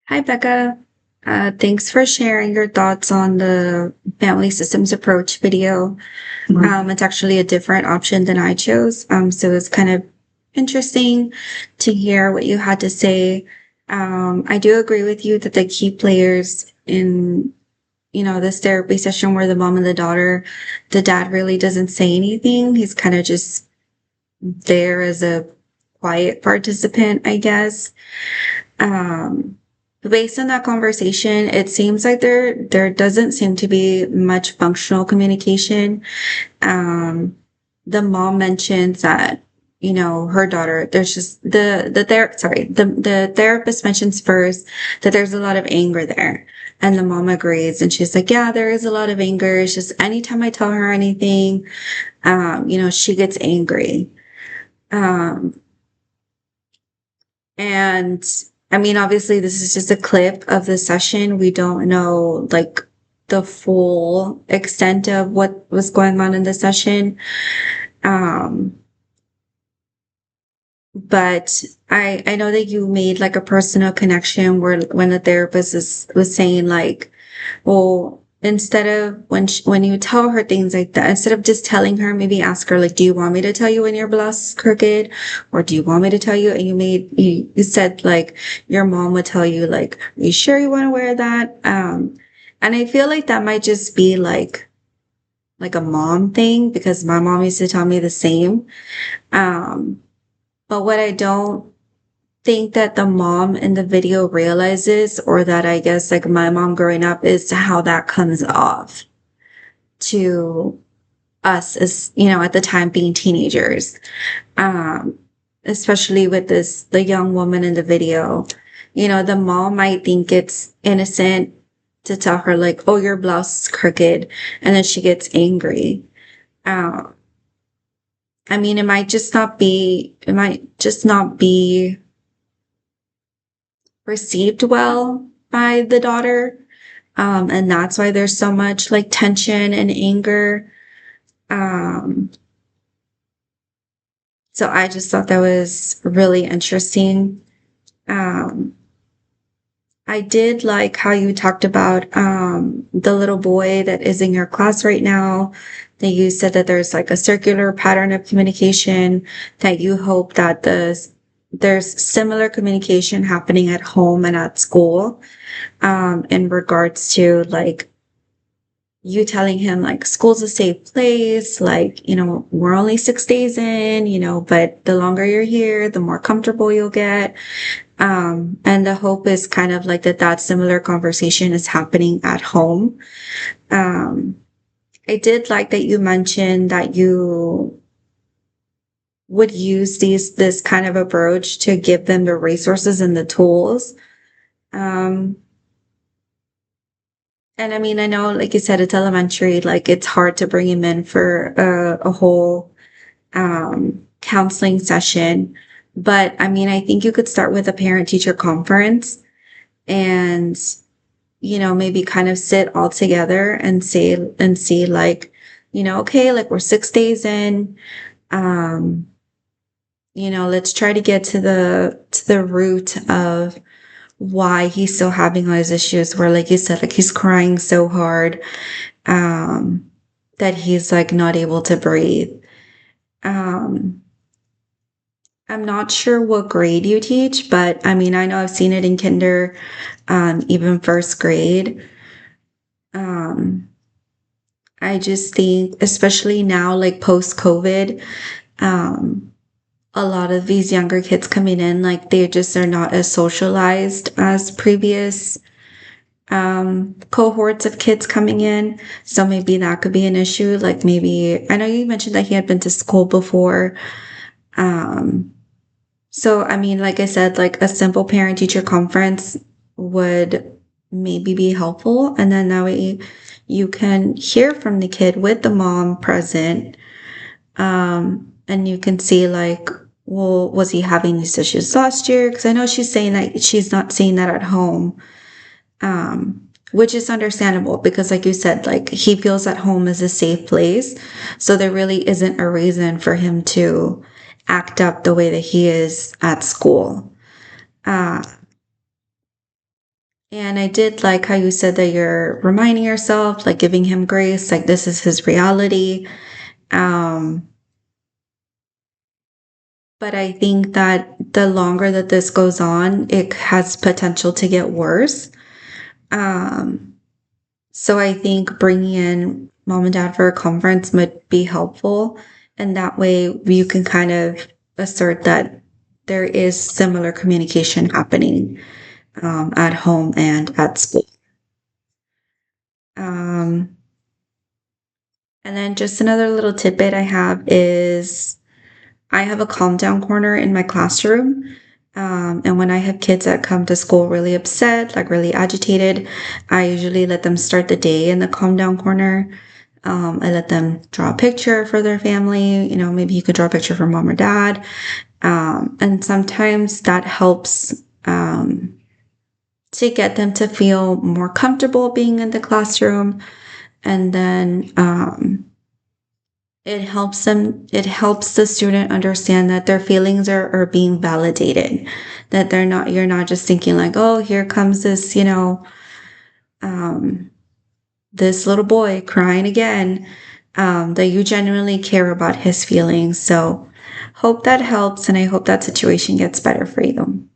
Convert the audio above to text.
Hi, Becca. Thanks for sharing your thoughts on the family systems approach video. It's actually a different option than I chose. So it's kind of interesting to hear what you had to say. I do agree with you that the key players in, this therapy session were the mom and the daughter. The dad really doesn't say anything. He's kind of just there as a quiet participant, I guess. Um, Based on that conversation, it seems like there doesn't seem to be much functional communication. Um, the mom mentions that, her daughter, there's just the therapist mentions first that there's a lot of anger there. And the mom agrees and she's like, yeah, there is a lot of anger. It's just anytime I tell her anything, she gets angry. Um, And I mean, obviously, this is just a clip of the session. We don't know like the full extent of what was going on in the session. Um, but I know that you made like a personal connection where when the therapist was saying like, well, instead of when you tell her things like that, instead of just telling her, maybe ask her like, do you want me to tell you when your blouse is crooked, or do you want me to tell you? And you said like your mom would tell you like, are you sure you want to wear that? And I feel like that might just be like a mom thing because my mom used to tell me the same. Um, but what I don't think that the mom in the video realizes, or that I guess like my mom growing up, is how that comes off to us as, at the time being teenagers. Um, Especially with the young woman in the video. The mom might think it's innocent to tell her like, oh, your blouse is crooked. And then she gets angry. Um, I mean, it might just not be received well by the daughter. And that's why there's so much like tension and anger. Um, so I just thought that was really interesting. Um, I did like how you talked about the little boy that is in your class right now. That you said that there's like a circular pattern of communication, that you hope that there's similar communication happening at home and at school, in regards to like you telling him like school's a safe place, like, we're only 6 days in, but the longer you're here, the more comfortable you'll get. And the hope is kind of like that similar conversation is happening at home. Um, I did like that you mentioned that you would use this kind of approach to give them the resources and the tools. Um, And I mean, I know, like you said, it's elementary, like it's hard to bring him in for a whole counseling session. But I mean, I think you could start with a parent teacher conference and, maybe kind of sit all together and see like, okay, like we're 6 days in. Um, let's try to get to the root of why he's still having all his issues where, like you said, like he's crying so hard, um, that he's like not able to breathe. Um, I'm not sure what grade you teach, but I mean, I know I've seen it in kinder, even first grade. Um, I just think, especially now, like post COVID, um, a lot of these younger kids coming in, like they just are not as socialized as previous cohorts of kids coming in. So maybe that could be an issue. Like maybe, I know you mentioned that he had been to school before. Um, so I mean, like I said, like a simple parent teacher conference would maybe be helpful. And then that way you can hear from the kid with the mom present. And you can see like, well, was he having these issues last year? Because I know she's saying that she's not seeing that at home. Which is understandable because like you said, like he feels at home is a safe place. So there really isn't a reason for him to act up the way that he is at school. Uh, And I did like how you said that you're reminding yourself, like giving him grace, like this is his reality. Um, but I think that the longer that this goes on, it has potential to get worse. Um, so I think bringing in mom and dad for a conference might be helpful. And that way you can kind of assert that there is similar communication happening at home and at school. Um, and then just another little tidbit I have is I have a calm down corner in my classroom. And when I have kids that come to school really upset, like really agitated, I usually let them start the day in the calm down corner. I let them draw a picture for their family. You know, maybe you could draw a picture for mom or dad. And sometimes that helps to get them to feel more comfortable being in the classroom. And then it helps the student understand that their feelings are being validated, that you're not just thinking like, oh, here comes this, um, this little boy crying again, that you genuinely care about his feelings. So hope that helps, and I hope that situation gets better for you.